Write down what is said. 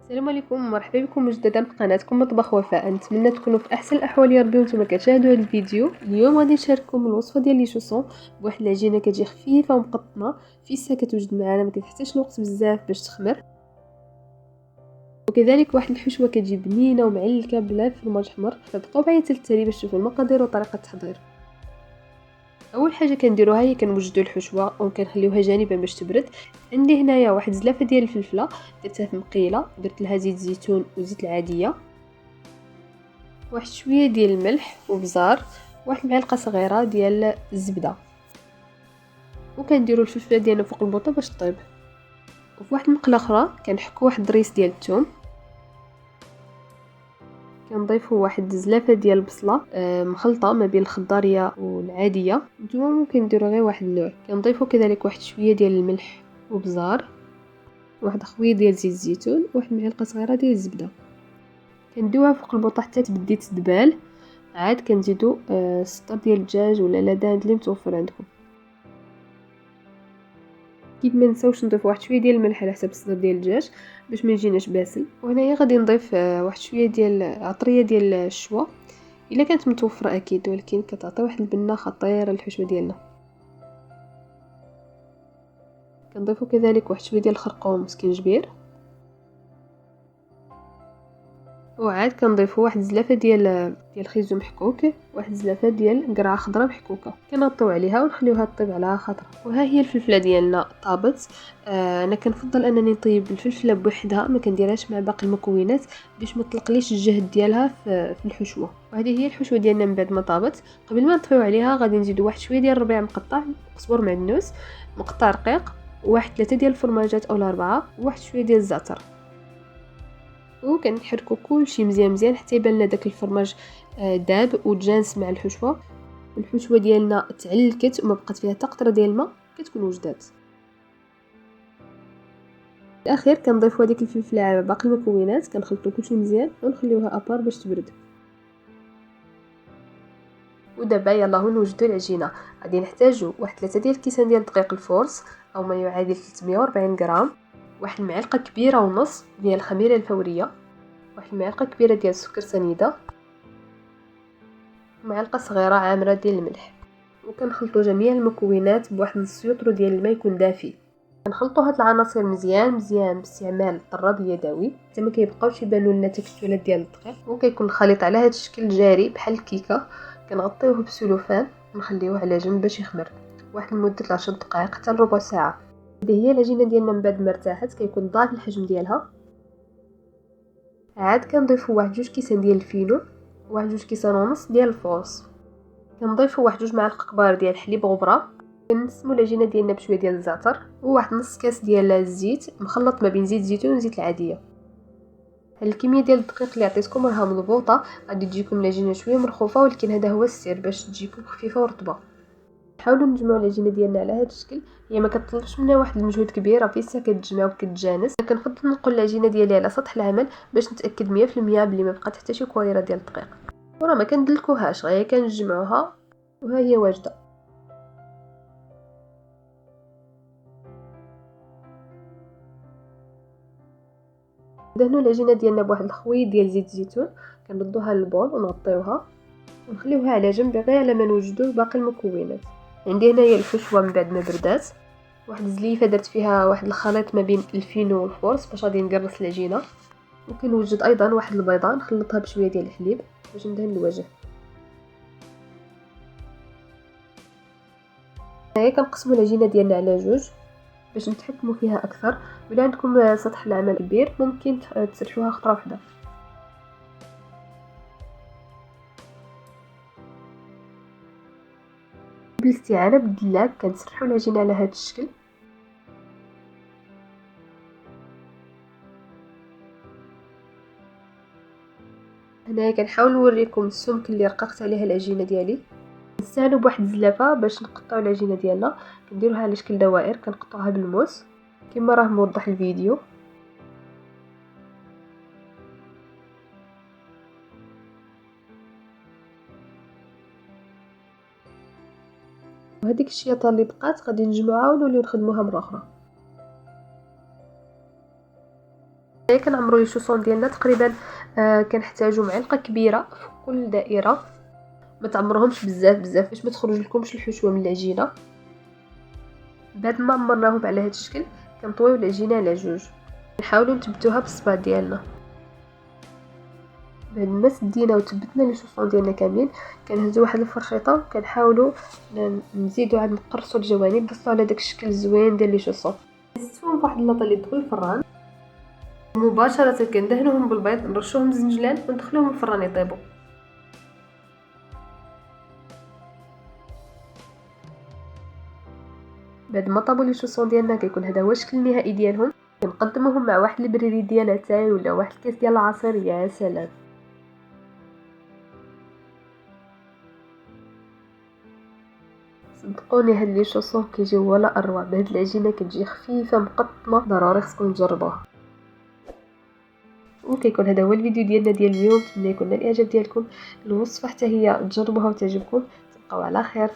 السلام عليكم، مرحبا بكم مجددا في قناتكم مطبخ وفاء. نتمنى تكونوا في احسن الاحوال يا ربي وانتم كتشاهدوا هذا الفيديو. اليوم غادي نشارككم الوصفه ديال لي شوسون بواحد العجينه كتجي خفيفه ومقطنه فيسا، كتوجد معنا ما كتحتاجش الوقت بزاف باش تخمر، وكذلك واحد الحشوه كتجي بنينه ومعلكه بلا فرماج حمر. فبقاو معايا حتى التالي باش تشوفوا المقادير وطريقه التحضير. اول حاجه كنديروها هي كنوجدوا الحشوه وكنخليوها جانبا باش تبرد. عندي هنايا واحد زلافه ديال الفلفله درتها في مقيله، درت لها زيت زيتون وزيت العاديه، واحد شويه ديال الملح وبزار، واحد المعلقه صغيره ديال الزبده، وكنديروا الفلفله ديالنا فوق البوطه باش طيب. وفي واحد المقله اخرى كنحكوا واحد الريس ديال الثوم، كنضيفوا واحد زلافه ديال البصله مخلطه ما بين الخضاريه والعاديه، نتوما ممكن ديروا غير واحد النوع. كنضيفوا كذلك واحد شويه ديال الملح وبزار، واحد خويه ديال زيت الزيتون، واحد معلقه صغيره ديال الزبده. كندوها فوق البوطه حتى تبدي تدبال. عاد كنزيدوا سطر ديال الدجاج ولا لدان اللي متوفر عندكم. كيف ما نساوش نضيف واحد شويه ديال الملح على حسب الصدر ديال الدجاج باش ما يجيناش باسل. وهنايا غادي نضيف واحد شويه ديال عطريه ديال الشوا الا كانت متوفره اكيد، ولكن كتعطي واحد البنه خطيره للحشوه ديالنا. كنضيفوا كذلك واحد شويه ديال الخرقوم وسكينجبير، وعاد كنضيفوا واحد زلافه ديال الخيزو محكوك، واحد زلافه ديال قرعه خضراء محكوكه، كنغطيو عليها ونخليوها طيب على خاطر. وها هي الفلفله ديالنا طابت. انا كنفضل انني نطيب الفلفله بوحدها، ما كنديرهاش مع باقي المكونات باش ما تطلقليش الجهد ديالها في الحشوه. وهذه هي الحشوه ديالنا من بعد ما طابت. قبل ما نطفيو عليها غادي نزيدو واحد شويه ديال الربيع مقطع، قزبر معدنوس مقطع رقيق، واحد 3 ديال الفرماجات اولا 4، وواحد شويه ديال الزعتر. وكنحركوا كلشي مزيان مزيان حتى يبان لنا داك الفرماج داب وتجانس مع الحشوه. الحشوه ديالنا تعلكت وما بقات فيها حتى قطره ديال الماء، كتكون وجدات. في الاخير كنضيفوا هذيك الفلفله على باقي المكونات، كنخلطوا كلشي مزيان ونخليوها ابار باش تبرد. ودابا يلا هو نوجدوا العجينه. غادي نحتاجوا واحد 3 ديال الكيسان ديال دقيق الفورس او ما يعادل 340 غرام، واحد المعلقه كبيره ونص ديال الخميره الفوريه، واحد المعلقه كبيره ديال السكر سنيده، معلقه صغيره عامره ديال الملح. وكنخلطوا جميع المكونات بواحد نص يوطرو ديال الماء يكون دافي. كنخلطوا هاد العناصر مزيان مزيان باستعمال الطراب اليدوي حتى ما كيبقاوش يبانوا لنا تكتلات ديال الدقيق، وكيكون الخليط على هذا الشكل جاري بحال الكيكه. كنغطيوه بسلوفان ونخليوه على جنب باش يخمر واحد لمده 10 دقائق حتى لربع ساعه. هذه هي العجينه ديالنا من بعد ما ارتاحت، كيكون ضاعف الحجم ديالها. عاد كنضيفوا واحد 2 كيسان ديال الفينو، واحد 2 كيسان ونص ديال الفورص، كنضيفوا واحد 2 معالق كبار ديال الحليب غبره، كنسمو العجينه ديالنا بشويه ديال الزعتر، وواحد نص كاس ديال الزيت مخلط ما بين زيت الزيتون وزيت العاديه. هاد الكميه ديال الدقيق اللي عطيتكم راها مضبوطه، غادي تجيكم العجينه شويه مرخوفه، ولكن هذا هو السر باش تجيكم خفيفه ورطبه. حاولوا نجمعوا العجينه ديالنا على هذا الشكل، هي ما كتطلبش منا واحد المجهود كبير، فيسا كتجمع وكتجانس. كنفضل نقول العجينه ديالي على سطح العمل باش نتاكد 100% بلي ما بقات حتى شي كويره ديال الدقيق، وراه ما كندلكوهاش، غير كنجمعوها وها هي واجده. دهنوا العجينه ديالنا بواحد الخويط ديال زيت الزيتون، كنردوها للبول ونغطيوها ونخليوها على جنب غير على ما نوجدوا باقي المكونات. عندي هنايا الحشوه من بعد ما بردات، واحد الزليفه درت فيها واحد الخليط ما بين الفينو والفورس باش غادي نقرص العجينه. وكنوجد ايضا واحد البيضه نخلطها بشويه ديال الحليب باش ندهن الوجه. هنايا كنقسموا العجينه ديالنا على جوج باش نتحكموا فيها اكثر. ولا عندكم سطح العمل كبير ممكن تسرحوها خطره واحده. بالاستعانه بالدلاك كنسرحوا العجينه على هذا الشكل. هنايا كنحاول نوريكم السمك اللي رققت عليها العجينه ديالي. نستعانوا بواحد الزلافه باش نقطعوا العجينه ديالنا، كنديروها على شكل دوائر، كنقطعوها بالموس كما راه موضح الفيديو. وهذيك الشياطه اللي بقات غادي نجمعوها ونوليو نخدموها مره اخرى. كنعمرو لي شوصون ديالنا تقريبا كنحتاجو معلقه كبيره في كل دائره، ما تعمرهمش بزاف باش ما تخرج لكمش الحشوه من العجينه. بعد ما عمرناهم على هذا الشكل كنطويو العجينه على جوج، نحاولوا نثبتوها بالصباط ديالنا. بعد ما سدينا وثبتنا لي شوصون ديالنا كاملين كنهزو واحد الفرشيطه وكنحاولوا نزيدوا عاد نقرصوا الجوانب باش على داك الشكل الزوين ديال لي شوصون. نستوهم فواحد اللاطه اللي تدخل الفران مباشره، كندهنوهم بالبيض، نرشوهم زنجلان وندخلوهم الفران يطيبوا. بعد ما طابوا لي شوصون ديالنا كيكون هذا هو الشكل النهائي ديالهم. كنقدموهم مع واحد البريري ديال اتاي ولا واحد الكاس ديال العصير، يا سلام. صدقوني هاد لي شوصون كيجيو ولا اروع بهاد العجينه، كتجي خفيفه مقطمه، ضروري خصكم تجربوها. وكيكون هذا هو الفيديو ديالنا ديال اليوم، نتمنى يكون الاعجاب ديالكم الوصفه حتى هي تجربوها وتعجبكم. تبقاو على خير.